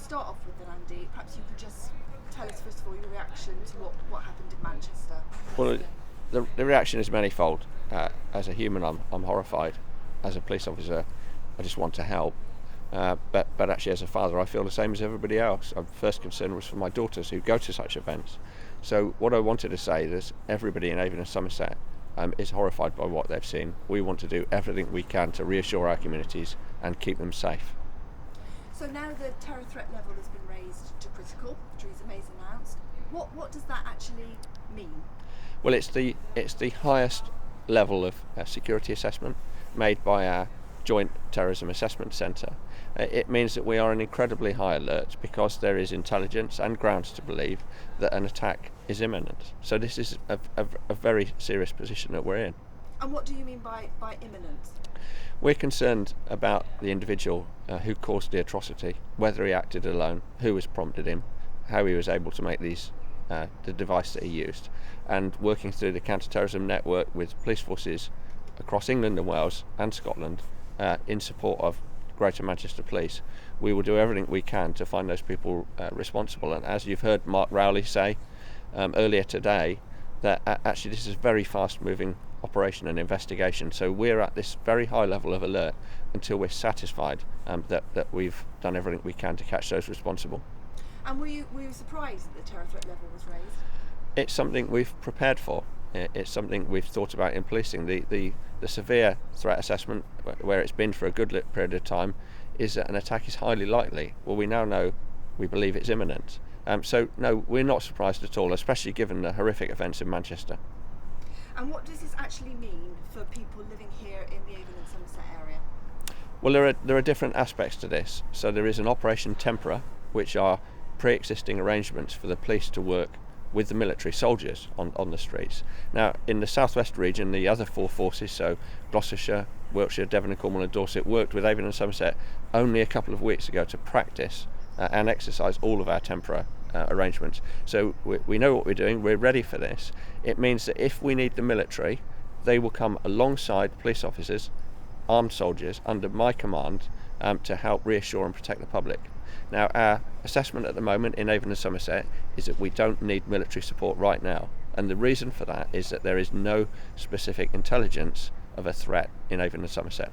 start off with then, Andy, perhaps you could just tell us first of all your reaction to what happened in Manchester. Well, the reaction is manifold. As a human, I'm horrified. As a police officer, I just want to help. But actually, as a father, I feel the same as everybody else. Our first concern was for my daughters who go to such events. So what I wanted to say is everybody in Avon and Somerset is horrified by what they've seen. We want to do everything we can to reassure our communities and keep them safe. So now the terror threat level has been raised to critical. Theresa May's announced. What does that actually mean? Well, it's the highest level of security assessment made by our Joint Terrorism Assessment Centre. It means that we are on incredibly high alert because there is intelligence and grounds to believe that an attack is imminent. So this is a very serious position that we're in. And what do you mean by imminent? We're concerned about the individual who caused the atrocity, whether he acted alone, who was prompted him, how he was able to make the device that he used, and working through the counter-terrorism network with police forces across England and Wales and Scotland in support of Greater Manchester Police. We will do everything we can to find those people responsible. And as you've heard Mark Rowley say earlier today, that actually this is a very fast-moving operation and investigation. So we're at this very high level of alert until we're satisfied that we've done everything we can to catch those responsible. And were you surprised that the terror threat level was raised? It's something we've prepared for. It's something we've thought about in policing. The severe threat assessment, where it's been for a good period of time, is that an attack is highly likely. Well, we now know, we believe it's imminent. So no, we're not surprised at all, especially given the horrific events in Manchester. And what does this actually mean for people living here in the Avon and Somerset area? Well, there are different aspects to this. So there is an Operation Tempora, which are pre-existing arrangements for the police to work with the military soldiers on the streets. Now, in the southwest region, the other four forces, so Gloucestershire, Wiltshire, Devon and Cornwall and Dorset, worked with Avon and Somerset only a couple of weeks ago to practice and exercise all of our Tempora arrangements. So we know what we're doing, we're ready for this. It means that if we need the military, they will come alongside police officers, armed soldiers, under my command to help reassure and protect the public. Now, our assessment at the moment in Avon and Somerset is that we don't need military support right now. And the reason for that is that there is no specific intelligence of a threat in Avon and Somerset.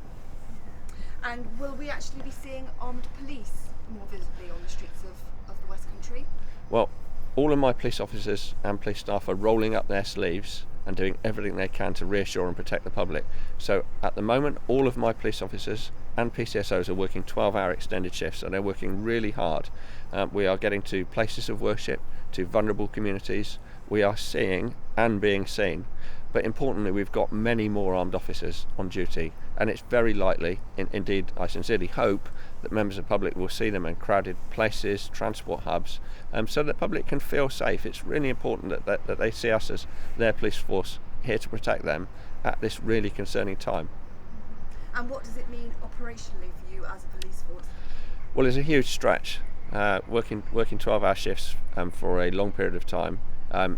And will we actually be seeing armed police more visibly on the streets of the West Country? Well, all of my police officers and police staff are rolling up their sleeves and doing everything they can to reassure and protect the public. So at the moment, all of my police officers and PCSOs are working 12-hour extended shifts, and they're working really hard. We are getting to places of worship, to vulnerable communities. We are seeing and being seen. But importantly, we've got many more armed officers on duty, and it's very likely, indeed I sincerely hope, that members of the public will see them in crowded places, transport hubs, so that the public can feel safe. It's really important that they see us as their police force here to protect them at this really concerning time. And what does it mean operationally for you as a police force? Well, it's a huge stretch. Working 12-hour shifts for a long period of time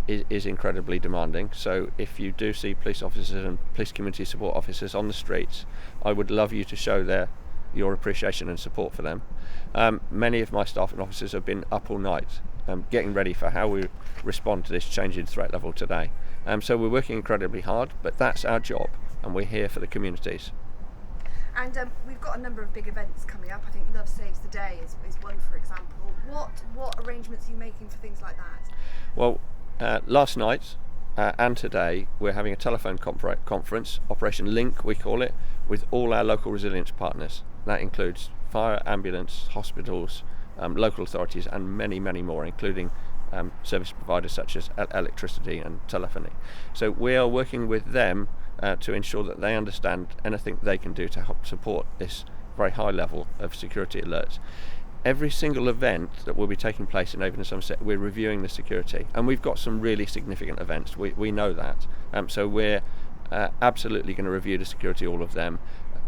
is incredibly demanding. So if you do see police officers and police community support officers on the streets, I would love you to show your appreciation and support for them. Many of my staff and officers have been up all night getting ready for how we respond to this change in threat level today. So we're working incredibly hard, but that's our job, and we're here for the communities. And we've got a number of big events coming up. I think Love Saves the Day is one, for example. What arrangements are you making for things like that? Well, last night and today we're having a telephone conference, Operation Link we call it, with all our local resilience partners. That includes fire, ambulance, hospitals, local authorities and many, many more, including service providers such as electricity and telephony. So we are working with them to ensure that they understand anything they can do to help support this very high level of security alerts. Every single event that will be taking place in Avon and Somerset, we're reviewing the security, and we've got some really significant events. We know that, so we're absolutely going to review the security, all of them.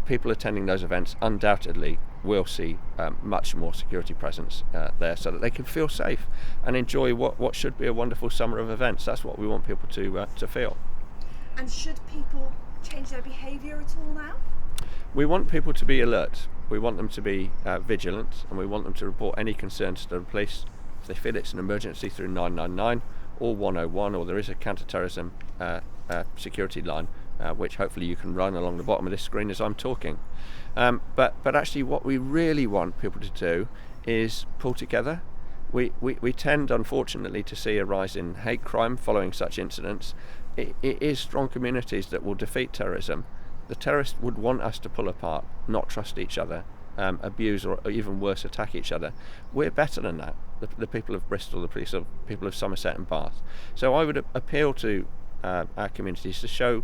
People attending those events undoubtedly will see much more security presence there, so that they can feel safe and enjoy what should be a wonderful summer of events. That's what we want people to feel. And should people change their behaviour at all now? We want people to be alert. we want them to be vigilant, and we want them to report any concerns to the police if they feel it's an emergency through 999 or 101, or there is a counter-terrorism security line, which hopefully you can run along the bottom of this screen as I'm talking. But actually what we really want people to do is pull together. We tend, unfortunately, to see a rise in hate crime following such incidents. It is strong communities that will defeat terrorism. The terrorists would want us to pull apart, not trust each other, abuse or even worse, attack each other. We're better than that, the people of Bristol, the people of Somerset and Bath. So I would appeal to our communities to show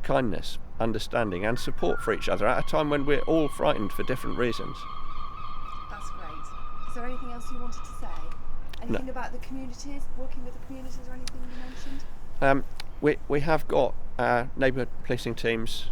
kindness, understanding and support for each other at a time when we're all frightened for different reasons. That's great. Is there anything else you wanted to say? Anything about the communities, working with the communities, or anything you mentioned? We have got our neighbourhood policing teams,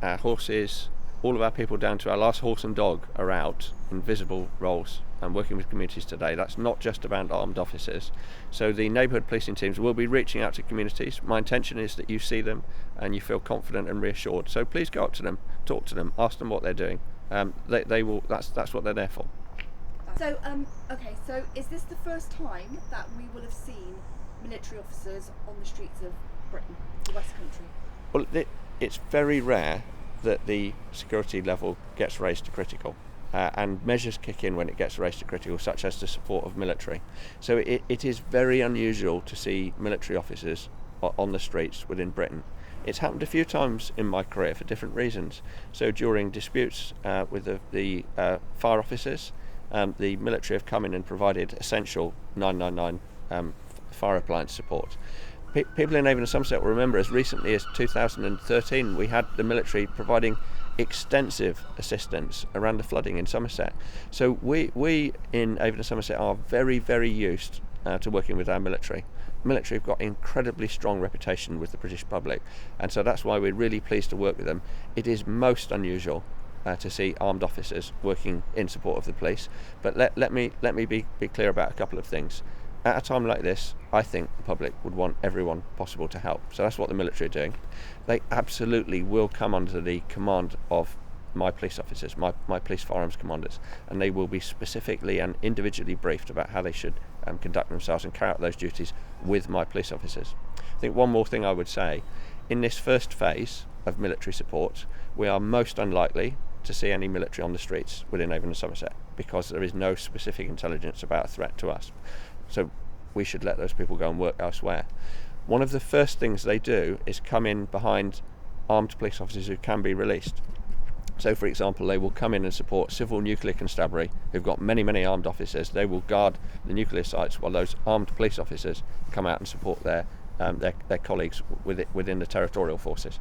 our horses, all of our people down to our last horse and dog are out in visible roles and working with communities today. That's not just about armed officers. So the neighbourhood policing teams will be reaching out to communities. My intention is that you see them and you feel confident and reassured. So please go up to them, talk to them, ask them what they're doing. They will. That's what they're there for. So okay. So is this the first time that we will have seen military officers on the streets of Britain, the West Country? Well, it's very rare that the security level gets raised to critical, and measures kick in when it gets raised to critical, such as the support of military. So it is very unusual to see military officers on the streets within Britain. It's happened a few times in my career for different reasons. So during disputes with the fire officers, the military have come in and provided essential 999 fire appliance support. People in Avon and Somerset will remember as recently as 2013 we had the military providing extensive assistance around the flooding in Somerset. So we in Avon and Somerset are very, very used to working with our military. The military have got an incredibly strong reputation with the British public, and so that's why we're really pleased to work with them. It is most unusual to see armed officers working in support of the police, but let me be clear about a couple of things. At a time like this, I think the public would want everyone possible to help. So that's what the military are doing. They absolutely will come under the command of my police officers, my police firearms commanders, and they will be specifically and individually briefed about how they should conduct themselves and carry out those duties with my police officers. I think one more thing I would say, in this first phase of military support, we are most unlikely to see any military on the streets within Avon and Somerset because there is no specific intelligence about a threat to us. So we should let those people go and work elsewhere. One of the first things they do is come in behind armed police officers who can be released. So, for example, they will come in and support civil nuclear constabulary, who've got many, many armed officers. They will guard the nuclear sites while those armed police officers come out and support their colleagues within the territorial forces.